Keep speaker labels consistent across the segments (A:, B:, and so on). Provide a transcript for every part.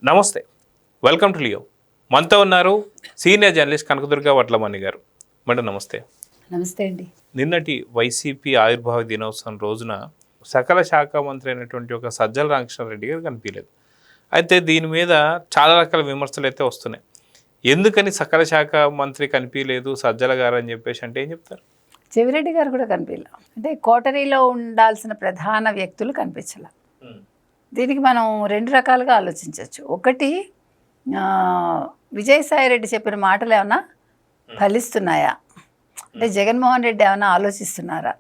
A: నమస్తే, welcome to Leo. మనతో ఉన్నారు సీనియర్ జర్నలిస్ట్ కనకదుర్గ వడ్లమణి గారు. మేడం నమస్తే.
B: నమస్తే అండి.
A: నిన్నటి వైసీపీ ఆవిర్భావ దినోత్సవం రోజున సకల శాఖ మంత్రి అయినటువంటి ఒక సజ్జల రామకృష్ణారెడ్డి గారు కనిపించలేదు. అయితే దీని మీద చాలా రకాల విమర్శలు అయితే వస్తున్నాయి. ఎందుకని సకల శాఖ మంత్రి కనిపించలేదు సజ్జల గారు అని చెప్పేసి అంటే ఏం చెప్తారు?
B: చెవిరెడ్డి గారు కూడా కనిపించలేదు. అంటే కోటరీలో ఉండాల్సిన ప్రధాన వ్యక్తులు కనిపించాల. దీనికి మనం రెండు రకాలుగా ఆలోచించవచ్చు. ఒకటి, విజయసాయిరెడ్డి చెప్పిన మాటలు ఏమైనా ఫలిస్తున్నాయా, అంటే జగన్మోహన్ రెడ్డి ఏమైనా ఆలోచిస్తున్నారా?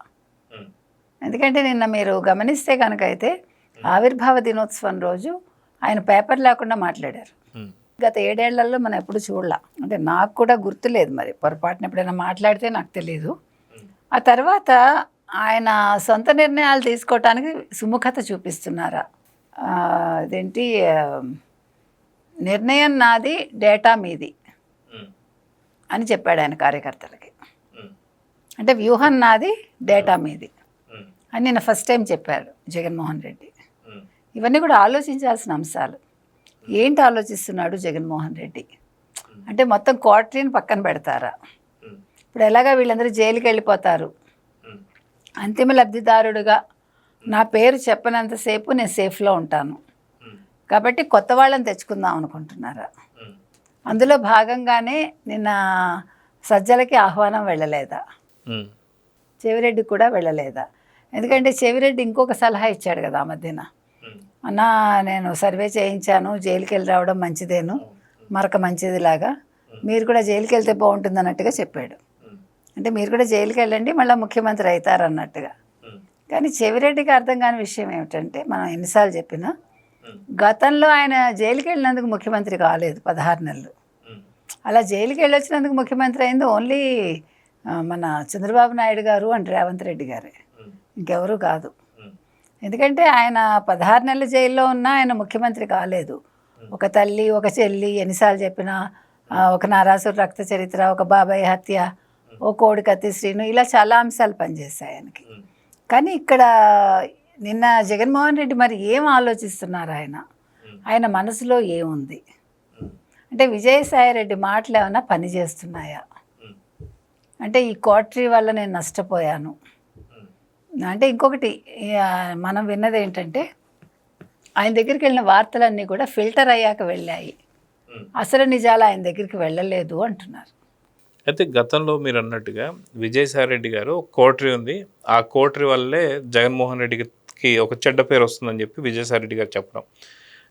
B: ఎందుకంటే నిన్న మీరు గమనిస్తే కనుక అయితే ఆవిర్భావ దినోత్సవం రోజు ఆయన పేపర్ లేకుండా మాట్లాడారు. గత 7 ఏళ్లలో మనం ఎప్పుడు చూడలా. అంటే నాకు కూడా గుర్తులేదు, మరి పొరపాటున ఎప్పుడైనా మాట్లాడితే నాకు తెలియదు. ఆ తర్వాత ఆయన సొంత నిర్ణయాలు తీసుకోవటానికి సుముఖత చూపిస్తున్నారా? అదేంటి, నిర్ణయం నాది, డేటా మీది అని చెప్పాడు ఆయన కార్యకర్తలకి. అంటే వ్యూహం నాది, డేటా మీది అని నిన్న ఫస్ట్ టైం చెప్పాడు జగన్మోహన్ రెడ్డి. ఇవన్నీ కూడా ఆలోచించాల్సిన అంశాలు. ఏంటి ఆలోచిస్తున్నాడు జగన్మోహన్ రెడ్డి అంటే, మొత్తం కోటరీని పక్కన పెడతారా? ఇప్పుడు ఎలాగా వీళ్ళందరూ జైలుకి వెళ్ళిపోతారు, అంతిమ లబ్ధిదారుడుగా నా పేరు చెప్పనంతసేపు నేను సేఫ్లో ఉంటాను కాబట్టి కొత్త వాళ్ళని తెచ్చుకుందాం అనుకుంటున్నారా? అందులో భాగంగానే నిన్న సజ్జలకి ఆహ్వానం వెళ్ళలేదా? చెవిరెడ్డి కూడా వెళ్ళలేదా? ఎందుకంటే చెవిరెడ్డి ఇంకొక సలహా ఇచ్చాడు కదా ఆ మధ్యన, అన్నా నేను సర్వే చేయించాను, జైలుకి వెళ్ళి రావడం మంచిదేను, మరొక మంచిదిలాగా మీరు కూడా జైలుకి వెళ్తే బాగుంటుంది అన్నట్టుగా చెప్పాడు. అంటే మీరు కూడా జైలుకి వెళ్ళండి, మళ్ళీ ముఖ్యమంత్రి అవుతారు అన్నట్టుగా. కానీ చెవిరెడ్డికి అర్థం కాని విషయం ఏమిటంటే, మనం ఎన్నిసార్లు చెప్పినా గతంలో ఆయన జైలుకి వెళ్ళినందుకు ముఖ్యమంత్రి కాలేదు 16 నెలలు. అలా జైలుకి వెళ్ళొచ్చినందుకు ముఖ్యమంత్రి అయింది ఓన్లీ మన చంద్రబాబు నాయుడు గారు అండ్ రేవంత్ రెడ్డి గారే, ఇంకెవరూ కాదు. ఎందుకంటే ఆయన 16 నెలలు జైల్లో ఉన్నా ఆయన ముఖ్యమంత్రి కాలేదు. ఒక తల్లి, ఒక చెల్లి, ఎన్నిసార్లు చెప్పినా, ఒక నారాసుర రక్త చరిత్ర, ఒక బాబాయ్ హత్య, ఓ కోడికత్తి శ్రీను, ఇలా చాలా అంశాలు పనిచేస్తాయి ఆయనకి. కానీ ఇక్కడ నిన్న జగన్మోహన్ రెడ్డి మరి ఏం ఆలోచిస్తున్నారు, ఆయన మనసులో ఏముంది అంటే, విజయసాయిరెడ్డి మాటలు ఏమైనా పని చేస్తున్నాయా? అంటే ఈ కోటరీ వల్ల నేను నష్టపోయాను అంటే. ఇంకొకటి మనం విన్నది ఏంటంటే, ఆయన దగ్గరికి వెళ్ళిన వార్తలన్నీ కూడా ఫిల్టర్ అయ్యాక వెళ్ళాయి, అసలు నిజాలు ఆయన దగ్గరికి వెళ్ళలేదు అంటున్నారు.
A: అయితే గతంలో మీరు అన్నట్టుగా విజయసాయిరెడ్డి గారు కోటరీ ఉంది, ఆ కోటరీ వల్లే జగన్మోహన్ రెడ్డికి ఒక చెడ్డ పేరు వస్తుందని చెప్పి విజయసాయిరెడ్డి గారు చెప్పడం.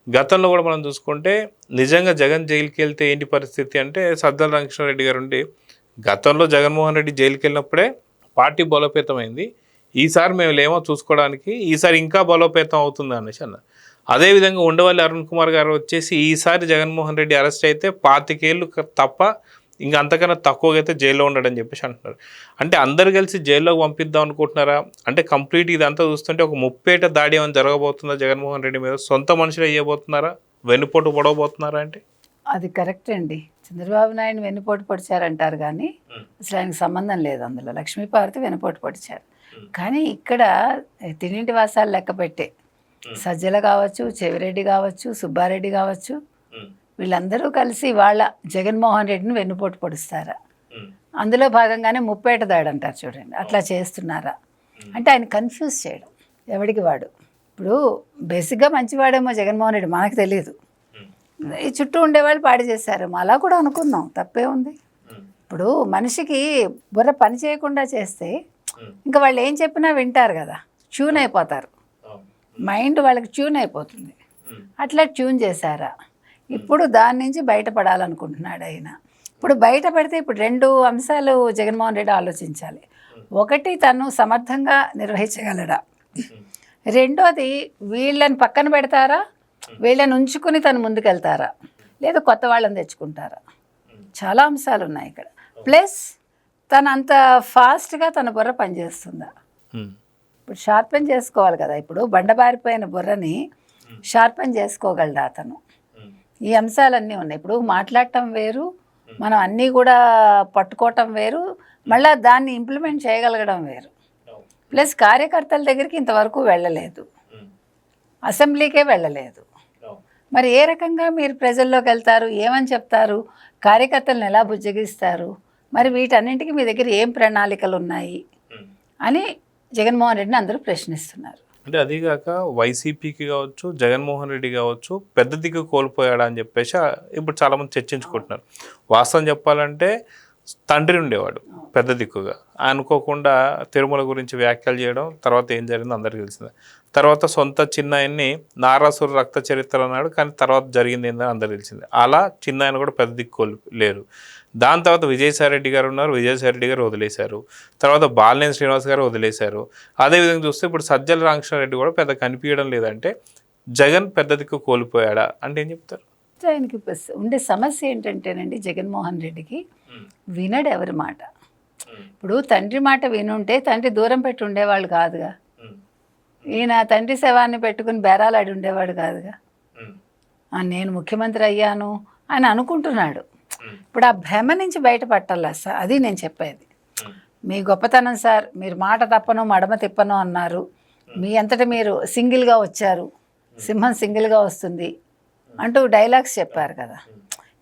A: గతంలో కూడా మనం చూసుకుంటే నిజంగా జగన్ జైలుకి వెళ్తే ఏంటి పరిస్థితి అంటే, సజ్జల రామకృష్ణారెడ్డి గారు ఉండి గతంలో జగన్మోహన్ రెడ్డి జైలుకి వెళ్ళినప్పుడే పార్టీ బలోపేతమైంది, ఈసారి మేము లేమో చూసుకోవడానికి, ఈసారి ఇంకా బలోపేతం అవుతుంది అనేసి అన్నారు. అదేవిధంగా ఉండవల్లి అరుణ్ కుమార్ గారు వచ్చేసి ఈసారి జగన్మోహన్ రెడ్డి అరెస్ట్ అయితే 25 ఏళ్ళు తప్ప ఇంకా అంతకన్నా తక్కువగా అయితే జైల్లో ఉండడని చెప్పేసి అంటున్నారు. అంటే అందరు కలిసి జైల్లోకి పంపిద్దాం అనుకుంటున్నారా? అంటే కంప్లీట్ ఇదంతా చూస్తుంటే ఒక ముప్పేట దాడి ఏమైనా జరగబోతుందా జగన్మోహన్ రెడ్డి మీద? సొంత మనుషులు అయ్యబోతున్నారా? వెన్నుపోటు పొడవబోతున్నారా? అంటే
B: అది కరెక్ట్ అండి. చంద్రబాబు నాయుడు వెన్నుపోటు పొడిచారంటారు, కానీ అసలు ఆయనకు సంబంధం లేదు అందులో. లక్ష్మీపార్వతి వెన్నుపోటు పొడిచారు. కానీ ఇక్కడ తిన్నింటి వాసాలు లెక్క పెట్టే సజ్జల కావచ్చు, చెవిరెడ్డి కావచ్చు, సుబ్బారెడ్డి కావచ్చు, వీళ్ళందరూ కలిసి వాళ్ళ జగన్మోహన్ రెడ్డిని వెన్నుపోటు పొడుస్తారా? అందులో భాగంగానే ముప్పేట దాడి అంటారు చూడండి, అట్లా చేస్తున్నారా? అంటే ఆయన కన్ఫ్యూజ్ చేయడం ఎవడికి వాడు. ఇప్పుడు బేసిక్గా మంచివాడేమో జగన్మోహన్ రెడ్డి, మనకు తెలియదు. ఈ చుట్టూ ఉండేవాళ్ళు పాడు చేశారేమో, అలా కూడా అనుకుందాం, తప్పే ఉంది. ఇప్పుడు మనిషికి బుర్ర పని చేయకుండా చేస్తే ఇంకా వాళ్ళు ఏం చెప్పినా వింటారు కదా, ట్యూన్ అయిపోతారు, మైండ్ వాళ్ళకి ట్యూన్ అయిపోతుంది. అట్లా ట్యూన్ చేశారా? ఇప్పుడు దాని నుంచి బయటపడాలనుకుంటున్నాడు ఆయన. ఇప్పుడు బయటపడితే ఇప్పుడు 2 అంశాలు జగన్మోహన్ రెడ్డి ఆలోచించాలి. ఒకటి, తను సమర్థంగా నిర్వహించగలడా? రెండోది, వీళ్ళని పక్కన పెడతారా, వీళ్ళని ఉంచుకుని తను ముందుకెళ్తారా, లేదా కొత్త వాళ్ళని తెచ్చుకుంటారా? చాలా అంశాలు ఉన్నాయి ఇక్కడ. ప్లస్ తను అంత ఫాస్ట్గా తన బుర్ర పనిచేస్తుందా? ఇప్పుడు షార్పెన్ చేసుకోవాలి కదా. ఇప్పుడు బండబారిపోయిన బుర్రని షార్పెన్ చేసుకోగలడా అతను? ఈ అంశాలన్నీ ఉన్నాయి. ఇప్పుడు మాట్లాడటం వేరు, మనం అన్నీ కూడా పట్టుకోవటం వేరు, మళ్ళీ దాన్ని ఇంప్లిమెంట్ చేయగలగడం వేరు. ప్లస్ కార్యకర్తల దగ్గరికి ఇంతవరకు వెళ్ళలేదు, అసెంబ్లీకే వెళ్ళలేదు. మరి ఏ రకంగా మీరు ప్రజల్లోకి వెళ్తారు, ఏమని చెప్తారు, కార్యకర్తలను ఎలా బుజ్జగిస్తారు, మరి వీటన్నింటికి మీ దగ్గర ఏం ప్రణాళికలు ఉన్నాయి అని జగన్మోహన్ రెడ్డిని అందరూ ప్రశ్నిస్తున్నారు.
A: అంటే అదీగాక వైసీపీకి కావచ్చు, జగన్మోహన్ రెడ్డి కావచ్చు, పెద్ద దిక్కు కోల్పోయాడా అని చెప్పేసి ఇప్పుడు చాలామంది చర్చించుకుంటున్నారు. వాస్తవం చెప్పాలంటే తండ్రి ఉండేవాడు పెద్ద దిక్కుగా, అనుకోకుండా తిరుమల గురించి వ్యాఖ్యలు చేయడం, తర్వాత ఏం జరిగిందో అందరికీ తెలిసిందే. తర్వాత సొంత చిన్నాయన్ని నారాసుర రక్త చరిత్ర అన్నాడు, కానీ తర్వాత జరిగింది ఏందని అందరికీ తెలిసిందే. అలా చిన్నాయన కూడా పెద్ద దిక్కు లేరు. దాని తర్వాత విజయసాయిరెడ్డి గారు ఉన్నారు, విజయసాయిరెడ్డి గారు వదిలేశారు. తర్వాత బాలినేని శ్రీనివాస్ గారు వదిలేశారు. అదేవిధంగా చూస్తే ఇప్పుడు సజ్జల రామకృష్ణారెడ్డి కూడా పెద్ద కనిపించడం లేదంటే జగన్ పెద్ద దిక్కు కోల్పోయాడా అంటే ఏం చెప్తారు?
B: ఆయనకి ఉండే సమస్య ఏంటంటేనండి, జగన్మోహన్ రెడ్డికి వినడు ఎవరి మాట. ఇప్పుడు తండ్రి మాట వినుంటే తండ్రి దూరం పెట్టి ఉండేవాళ్ళు కాదుగా, ఈయన తండ్రి శవాన్ని పెట్టుకుని బేరాలాడి ఉండేవాడు కాదుగా. నేను ముఖ్యమంత్రి అయ్యాను అని అనుకుంటున్నాడు. ఇప్పుడు ఆ భ్రమ నుంచి బయటపట్టాల సార్, అది నేను చెప్పేది. మీ గొప్పతనం సార్, మీరు మాట తప్పను మడమ తిప్పను అన్నారు, మీ అంతటా మీరు సింగిల్గా వచ్చారు, సింహం సింగిల్గా వస్తుంది అంటూ డైలాగ్స్ చెప్పారు కదా.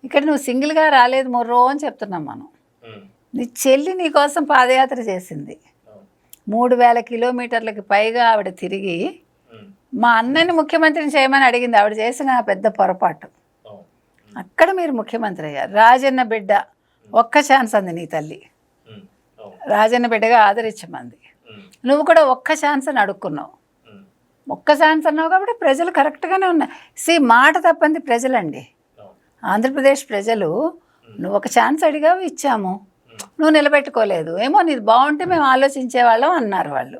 B: ఇక్కడ నువ్వు సింగిల్గా రాలేదు మొర్రో అని చెప్తున్నాం మనం. నీ చెల్లి నీ కోసం పాదయాత్ర చేసింది, 3000 కిలోమీటర్లకి పైగా ఆవిడ తిరిగి మా అన్నని ముఖ్యమంత్రిని చేయమని అడిగింది. ఆవిడ చేసిన పెద్ద పొరపాటు. అక్కడ మీరు ముఖ్యమంత్రి అయ్యారు. రాజన్న బిడ్డ ఒక్క ఛాన్స్ అంది నీ తల్లి, రాజన్న బిడ్డగా ఆదరించమంది. నువ్వు కూడా ఒక్క ఛాన్స్ అని అడుక్కున్నావు. ఒక్క ఛాన్స్ అన్నావు కాబట్టి ప్రజలు కరెక్ట్గానే ఉన్నాయి. మాట తప్పంది ప్రజలండి, ఆంధ్రప్రదేశ్ ప్రజలు. నువ్వు ఒక ఛాన్స్ అడిగావు, ఇచ్చాము, నువ్వు నిలబెట్టుకోలేదు, ఏమో నీది బాగుంటే మేము ఆలోచించేవాళ్ళం అన్నారు వాళ్ళు.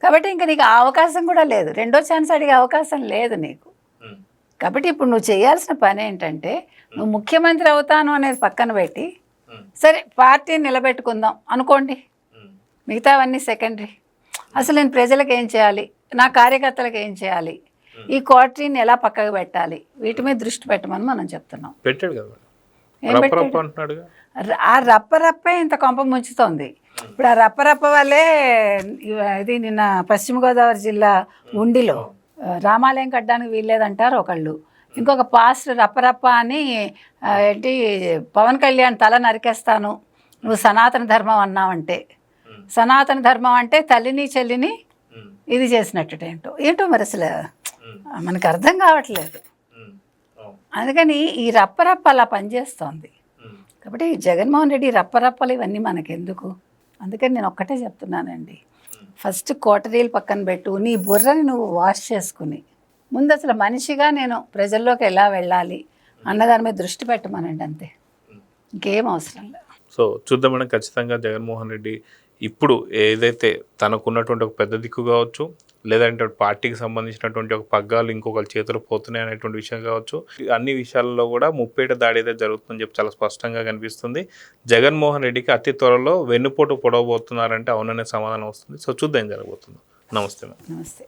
B: కాబట్టి ఇంకా నీకు ఆ అవకాశం కూడా లేదు, రెండో ఛాన్స్ అడిగే అవకాశం లేదు నీకు. కాబట్టి ఇప్పుడు నువ్వు చేయాల్సిన పని ఏంటంటే, నువ్వు ముఖ్యమంత్రి అవుతాను అనేది పక్కన పెట్టి, సరే పార్టీని నిలబెట్టుకుందాం అనుకోండి, మిగతావన్నీ సెకండరీ. అసలు నేను ప్రజలకు ఏం చేయాలి, నా కార్యకర్తలకు ఏం చేయాలి, ఈ క్వార్టరీని ఎలా పక్కకు పెట్టాలి, వీటి మీద దృష్టి పెట్టమని మనం చెప్తున్నాం.
A: పెట్టాడు కదా,
B: ఏం పెట్టాడు? ఆ రప్పరప్పే ఇంత కొంప ముంచుతోంది. ఇప్పుడు ఆ రప్పరప్ప వల్లే ఇది నిన్న పశ్చిమ గోదావరి జిల్లా ఉండిలో రామాలయం కట్టడానికి వీల్లేదంటారు ఒకళ్ళు, ఇంకొక పాస్టర్ రప్పరప్ప అని ఏంటి పవన్ కళ్యాణ్ తల నరికేస్తాను నువ్వు సనాతన ధర్మం అన్నావంటే, సనాతన ధర్మం అంటే తల్లిని చెల్లిని ఇది చేసినట్టు ఏంటో మరి అసలు మనకు అర్థం కావట్లేదు. అందుకని ఈ రప్పరప్ప అలా పనిచేస్తోంది. కాబట్టి జగన్మోహన్ రెడ్డి రప్పరప్పలు ఇవన్నీ మనకెందుకు? అందుకని నేను ఒక్కటే చెప్తున్నానండి, ఫస్ట్ కోటరీలు పక్కన పెట్టు, నీ బుర్రని నువ్వు వాష్ చేసుకుని ముందు అసలు మనిషిగా నేను ప్రజల్లోకి ఎలా వెళ్ళాలి అన్నదాని మీద దృష్టి పెట్టమనండి, అంతే, ఇంకేం అవసరం లేదు.
A: సో చూద్దామని ఖచ్చితంగా జగన్మోహన్ రెడ్డి ఇప్పుడు ఏదైతే తనకున్నటువంటి ఒక పెద్ద దిక్కు కావచ్చు, లేదంటే పార్టీకి సంబంధించినటువంటి ఒక పగ్గాలు ఇంకొకరి చేతులు పోతున్నాయి అనేటువంటి విషయం కావచ్చు, అన్ని విషయాల్లో కూడా ముప్పేట దాడి అయితే జరుగుతుందని చెప్పి చాలా స్పష్టంగా కనిపిస్తుంది. జగన్మోహన్ రెడ్డికి అతి త్వరలో వెన్నుపోటు పొడవబోతున్నారంటే అవుననే సమాధానం వస్తుంది. సో చూద్దాం ఏం జరగబోతుందో. నమస్తే.
B: నమస్తే.